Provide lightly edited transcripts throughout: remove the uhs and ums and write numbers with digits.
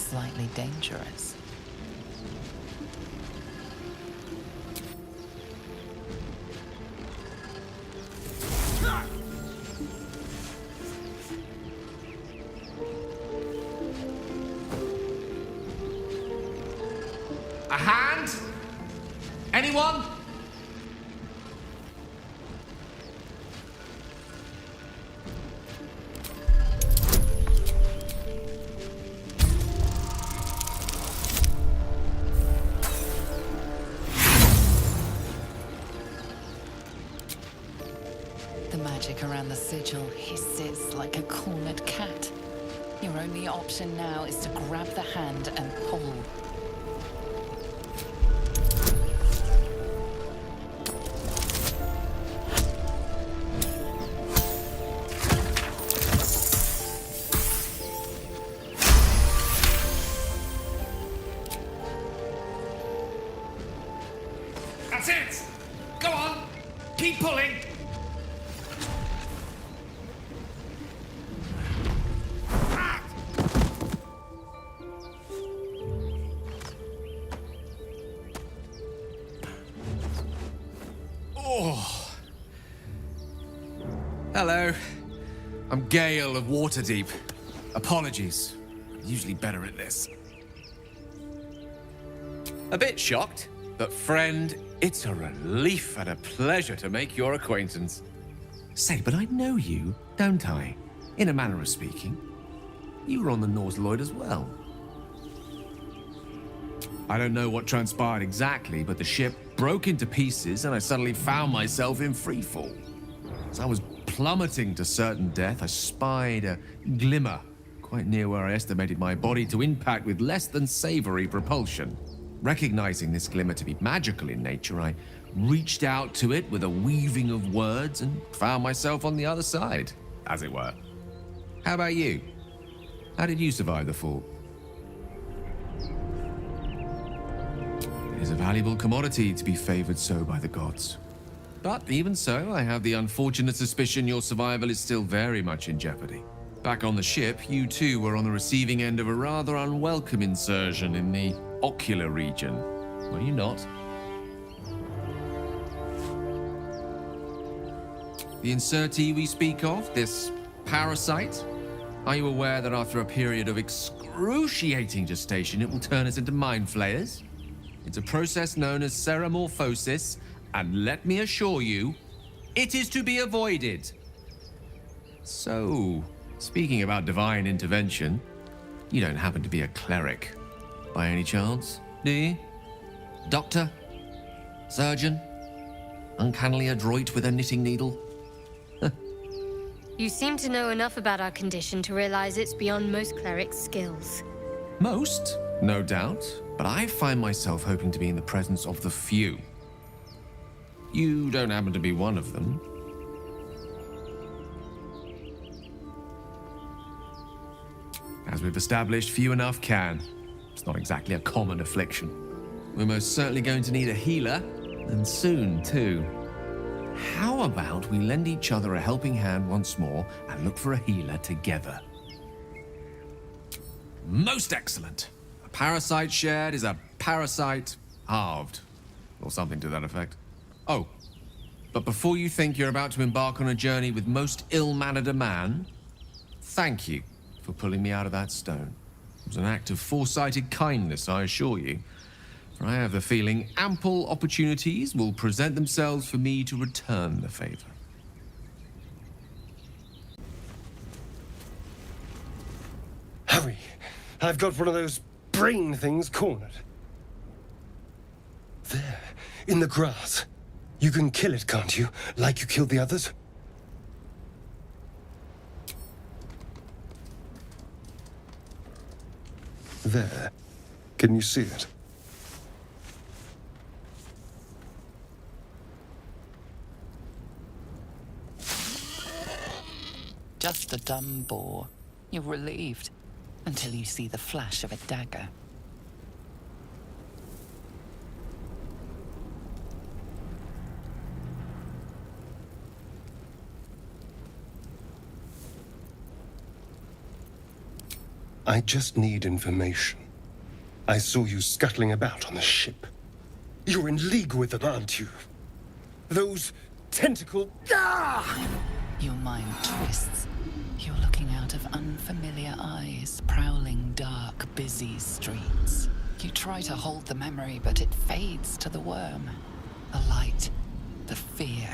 slightly dangerous. A hand? Anyone? The magic around the sigil hisses like a cornered cat. Your only option now is to grab the hand and pull. That's it! Go on! Keep pulling! Oh. Hello. I'm Gale of Waterdeep. Apologies. I'm usually better at this. A bit shocked, but friend, it's a relief and a pleasure to make your acquaintance. Say, but I know you, don't I? In a manner of speaking. You were on the Nautiloid as well. I don't know what transpired exactly, but the ship broke into pieces and I suddenly found myself in freefall. As I was plummeting to certain death, I spied a glimmer quite near where I estimated my body to impact with less than savory propulsion. Recognizing this glimmer to be magical in nature, I reached out to it with a weaving of words and found myself on the other side, as it were. How about you? How did you survive the fall? It is a valuable commodity to be favored so by the gods. But even so, I have the unfortunate suspicion your survival is still very much in jeopardy. Back on the ship, you too were on the receiving end of a rather unwelcome insertion in the ocular region, were you not? The insertee we speak of, this parasite, are you aware that after a period of excruciating gestation, it will turn us into mind flayers? It's a process known as ceramorphosis, and let me assure you, it is to be avoided. So, speaking about divine intervention, you don't happen to be a cleric, by any chance, do you? Doctor? Surgeon? Uncannily adroit with a knitting needle? You seem to know enough about our condition to realize it's beyond most clerics' skills. Most, no doubt, but I find myself hoping to be in the presence of the few. You don't happen to be one of them. As we've established, few enough can. It's not exactly a common affliction. We're most certainly going to need a healer, and soon, too. How about we lend each other a helping hand once more and look for a healer together? Most excellent. A parasite shared is a parasite halved, or something to that effect. Oh, but before you think you're about to embark on a journey with most ill-mannered a man, thank you for pulling me out of that stone. It was an act of foresighted kindness, I assure you. For I have the feeling ample opportunities will present themselves for me to return the favor. Hurry! I've got one of those brain things cornered. There, in the grass. You can kill it, can't you? Like you killed the others? There. Can you see it? Just a dumb boar. You're relieved until you see the flash of a dagger. I just need information. I saw you scuttling about on the ship. You're in league with them, aren't you? Those tentacle... Ah! Your mind twists. You're looking out of unfamiliar eyes, prowling dark, busy streets. You try to hold the memory, but it fades to the worm. The light, the fear.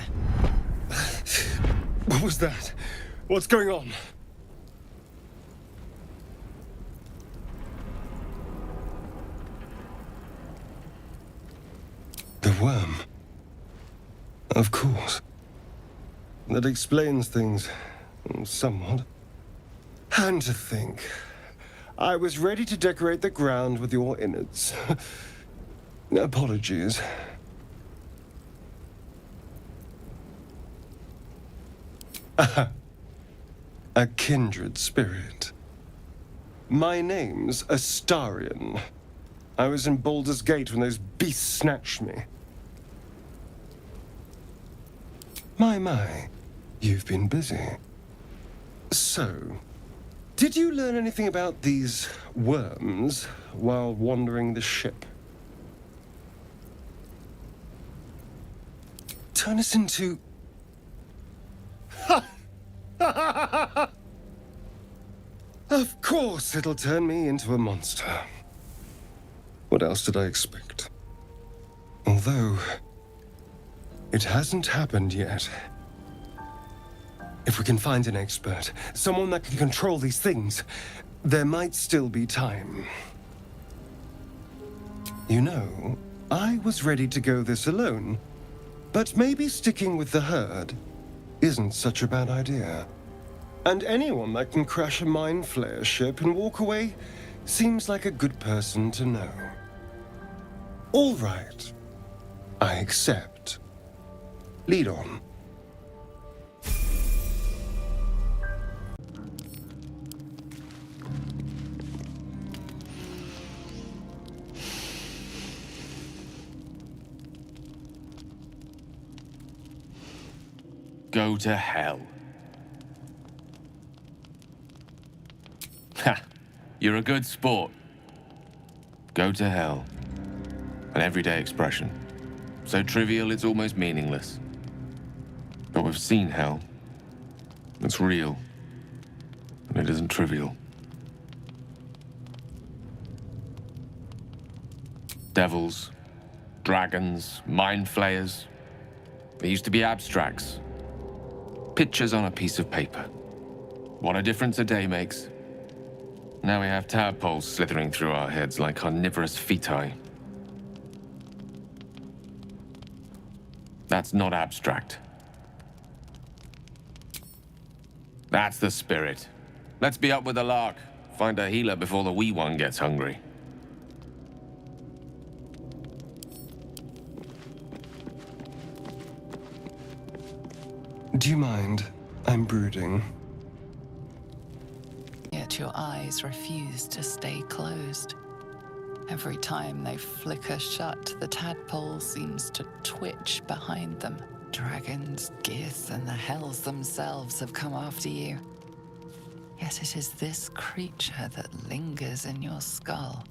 What was that? What's going on? The worm. Of course. That explains things somewhat. And to think, I was ready to decorate the ground with your innards. Apologies. A kindred spirit. My name's Astarion. I was in Baldur's Gate when those beasts snatched me. My, you've been busy. So, did you learn anything about these worms while wandering the ship? Turn us into... Of course it'll turn me into a monster. What else did I expect? Although, it hasn't happened yet. If we can find an expert, someone that can control these things, there might still be time. You know, I was ready to go this alone, but maybe sticking with the herd isn't such a bad idea. And anyone that can crash a mind flayer ship and walk away seems like a good person to know. All right. I accept. Lead on. Go to hell. Ha! You're a good sport. Go to hell. An everyday expression. So trivial it's almost meaningless. But we've seen hell. It's real. And it isn't trivial. Devils, dragons, mind flayers. They used to be abstracts. Pictures on a piece of paper. What a difference a day makes. Now we have tadpoles slithering through our heads like carnivorous feti. That's not abstract. That's the spirit. Let's be up with the lark. Find a healer before the wee one gets hungry. Do you mind? I'm brooding. Yet your eyes refuse to stay closed. Every time they flicker shut, the tadpole seems to twitch behind them. Dragons, Gith, and the hells themselves have come after you. Yet it is this creature that lingers in your skull.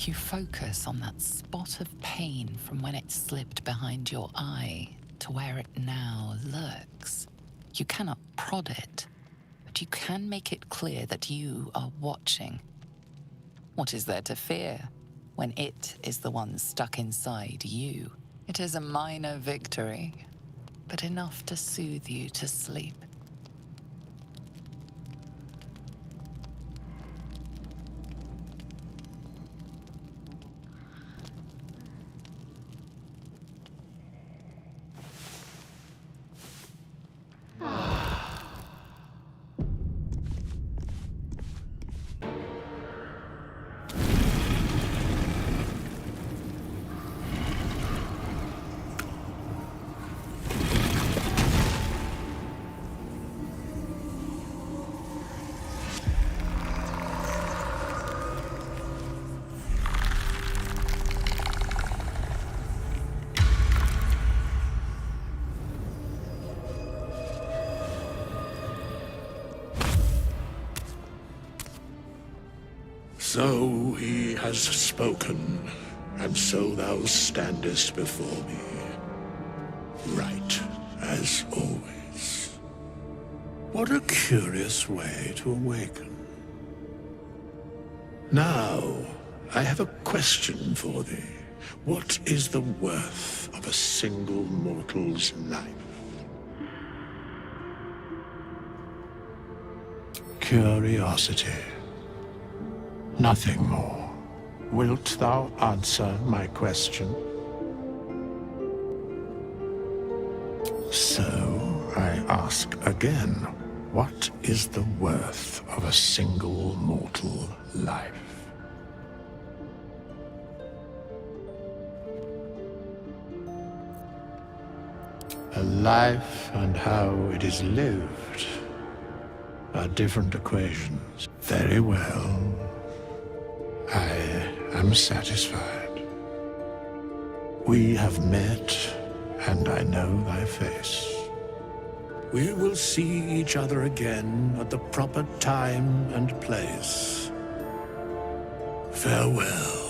You focus on that spot of pain from when it slipped behind your eye to where it now lurks. You cannot prod it, but you can make it clear that you are watching. What is there to fear when it is the one stuck inside you? It is a minor victory, but enough to soothe you to sleep. So he has spoken, and so thou standest before me. Right, as always. What a curious way to awaken. Now, I have a question for thee. What is the worth of a single mortal's life? Curiosity. Nothing more. Wilt thou answer my question? So, I ask again, what is the worth of a single mortal life? A life and how it is lived are different equations. Very well. I am satisfied. We have met, and I know thy face. We will see each other again at the proper time and place. Farewell.